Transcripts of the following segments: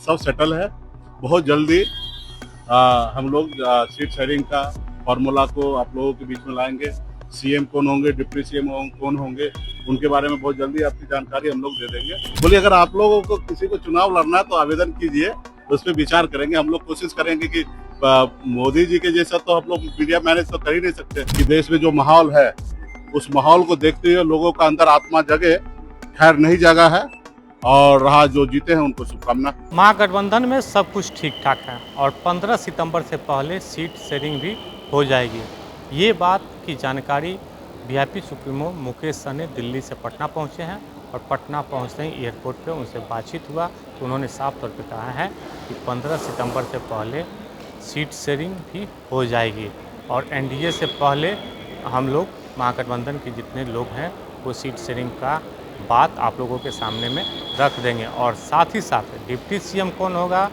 सब सेटल है। बहुत जल्दी हम लोग सीट शेयरिंग का फॉर्मूला को आप लोगों के बीच में लाएंगे। सीएम कौन होंगे, डिप्टी सीएम कौन होंगे, उनके बारे में बहुत जल्दी आपकी जानकारी हम लोग दे देंगे। बोलिए, अगर आप लोगों को किसी को चुनाव लड़ना है तो आवेदन कीजिए, उस पर विचार करेंगे। हम लोग कोशिश करेंगे कि मोदी जी के जैसा तो हम लोग मीडिया मैनेज तो कर ही नहीं सकते कि देश में जो माहौल है उस माहौल को देखते हुए लोगों का अंदर आत्मा जगे। खैर नहीं जगा है, और रहा जो जीते हैं उनको शुभकामना। महागठबंधन में सब कुछ ठीक ठाक है और 15 सितंबर से पहले सीट शेयरिंग भी हो जाएगी। ये बात की जानकारी वीआईपी सुप्रीमो मुकेश सहनी दिल्ली से पटना पहुंचे हैं और पटना पहुंचते ही एयरपोर्ट पे उनसे बातचीत हुआ तो उन्होंने साफ तौर पे कहा है कि 15 सितंबर से पहले सीट शेयरिंग भी हो जाएगी और एनडीए से पहले हम लोग महागठबंधन के जितने लोग हैं वो सीट शेयरिंग का बात आप लोगों के सामने में रख देंगे और साथ ही साथ डिप्टी सीएम कौन होगा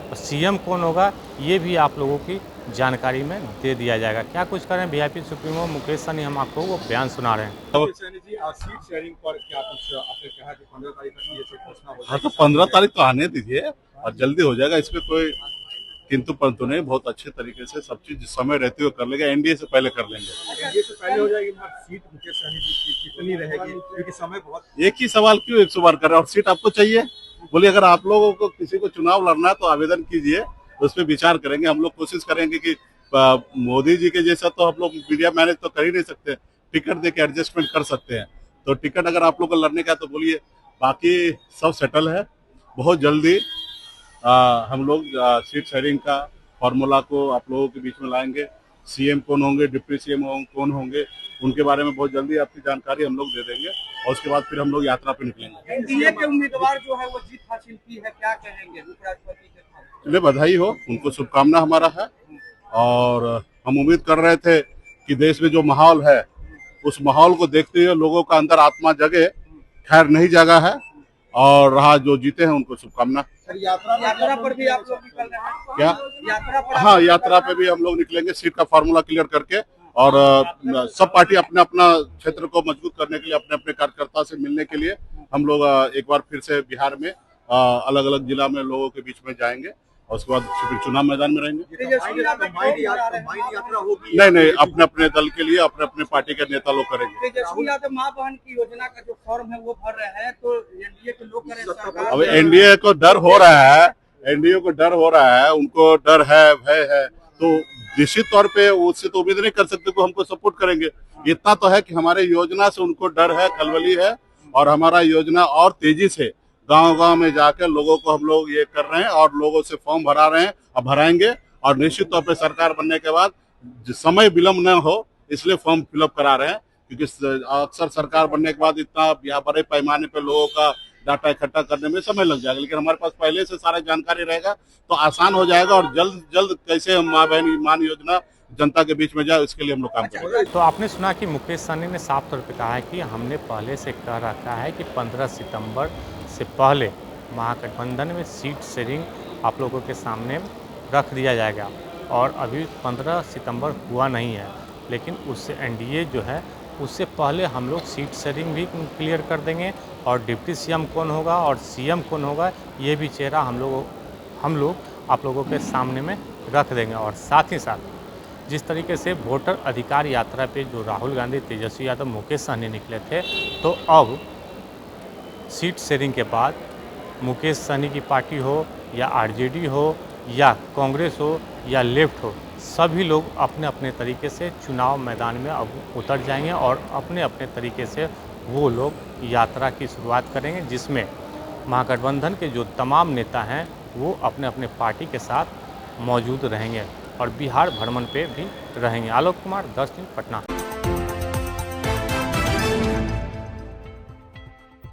और सीएम कौन होगा ये भी आप लोगों की जानकारी में दे दिया जाएगा। क्या कुछ करें वीआईपी सुप्रीमो मुकेश सहनी हम आपको वो बयान सुना रहे हैं। सीट शेयरिंग पर क्या कुछ आपने कहा कि 15 तारीख तक ये सब घोषणा हो हाँ, तो 15 तारीख तो आने दीजिए और जल्दी हो जाएगा। इसमें कोई किंतु परंतु नहीं, बहुत अच्छे तरीके से सब चीज समय रहते हुए कर लेंगे। एनडीए से पहले कर लेंगे। एनडीए से पहले हो जाएगी, मगर सीट मुकेश सहनी जी की कितनी रहेगी, क्योंकि समय बहुत। एक ही सवाल क्यों 100 बार कर रहे हैं, और सीट आपको चाहिए? बोलिए, अगर आप लोगों को किसी को चुनाव लड़ना है तो आवेदन कीजिए, उस पर विचार करेंगे। हम लोग कोशिश करेंगे कि मोदी जी के जैसा तो हम लोग मीडिया मैनेज तो कर ही नहीं सकते। टिकट दे के एडजस्टमेंट कर सकते हैं, तो टिकट अगर आप लोग को लड़ने का तो बोलिए। बाकी सब सेटल है। बहुत जल्दी हम लोग सीट शेयरिंग का फॉर्मूला को आप लोगों के बीच में लाएंगे। सीएम कौन होंगे, डिप्टी सीएम कौन होंगे, उनके बारे में बहुत जल्दी आपकी जानकारी हम लोग दे देंगे और उसके बाद फिर हम लोग यात्रा पे निकलेंगे। एनडीए के उम्मीदवार जो है वो जीत हासिल की है, क्या कहेंगे उपराष्ट्रपति के? चलिए, बधाई हो, उनको शुभकामना हमारा है। और हम उम्मीद कर रहे थे कि देश में जो माहौल है उस माहौल को देखते हुए लोगों का अंदर आत्मा जगे। खैर नहीं जगा है, और रहा जो जीते हैं उनको शुभकामना। यात्रा पर भी आप लोग निकल रहे हैं क्या? यात्रा पर? हाँ, यात्रा पे भी हम लोग निकलेंगे सीट का फॉर्मूला क्लियर करके। और सब पार्टी अपने अपना क्षेत्र को मजबूत करने के लिए, अपने अपने कार्यकर्ता से मिलने के लिए हम लोग एक बार फिर से बिहार में अलग अलग जिला में लोगों के बीच में जाएंगे और उसके बाद फिर चुनाव मैदान में रहेंगे। यात्रा होगी? नहीं, अपने अपने दल के लिए अपने अपने पार्टी के नेता लोग करेंगे। तेजस्वी यादव मां बहन की योजना का जो फॉर्म है वो भर रहे हैं, तो एनडीए के लोग करें। अब एनडीए को डर हो रहा है, एनडीए को डर हो रहा है, उनको डर है, भय है, तो निश्चित तौर पे उससे तो उम्मीद नहीं कर सकते कि हमको सपोर्ट करेंगे। इतना तो है कि हमारे योजना से उनको डर है, खलबली है, और हमारा योजना और तेजी से गांव-गांव में जाकर लोगों को हम लोग ये कर रहे हैं और लोगों से फॉर्म भरा रहे हैं और भराएंगे। और निश्चित तौर पे सरकार बनने के बाद समय विलम्ब न हो इसलिए फॉर्म फिलअप करा रहे हैं, क्योंकि अक्सर सरकार बनने के बाद इतना बड़े पैमाने पे लोगों का डाटा इकट्ठा करने में समय लग जाएगा। लेकिन हमारे पास पहले से सारा जानकारी रहेगा तो आसान हो जाएगा, और जल्द कैसे हम माँ बहन मान योजना जनता के बीच में जाए इसके लिए हम लोग काम करेंगे। तो आपने सुना कि मुकेश सहनी ने साफ तौर पे कहा है कि हमने पहले से कह रखा है कि 15 सितंबर से पहले महागठबंधन में सीट शेयरिंग आप लोगों के सामने रख दिया जाएगा। और अभी 15 सितंबर हुआ नहीं है, लेकिन उससे एनडीए जो है उससे पहले हम लोग सीट शेयरिंग भी क्लियर कर देंगे और डिप्टी सीएम कौन होगा और सीएम कौन होगा ये भी चेहरा हम लोग आप लोगों के सामने में रख देंगे। और साथ ही साथ जिस तरीके से वोटर अधिकार यात्रा पे जो राहुल गांधी, तेजस्वी यादव, मुकेश सहनी निकले थे, तो अब सीट शेयरिंग के बाद मुकेश सहनी की पार्टी हो या आरजेडी हो या कांग्रेस हो या लेफ्ट हो, सभी लोग अपने अपने तरीके से चुनाव मैदान में अब उतर जाएंगे और अपने अपने तरीके से वो लोग यात्रा की शुरुआत करेंगे, जिसमें महागठबंधन के जो तमाम नेता हैं वो अपने अपने पार्टी के साथ मौजूद रहेंगे और बिहार भ्रमण पे भी रहेंगे। आलोक कुमार, 10 दिन, पटना।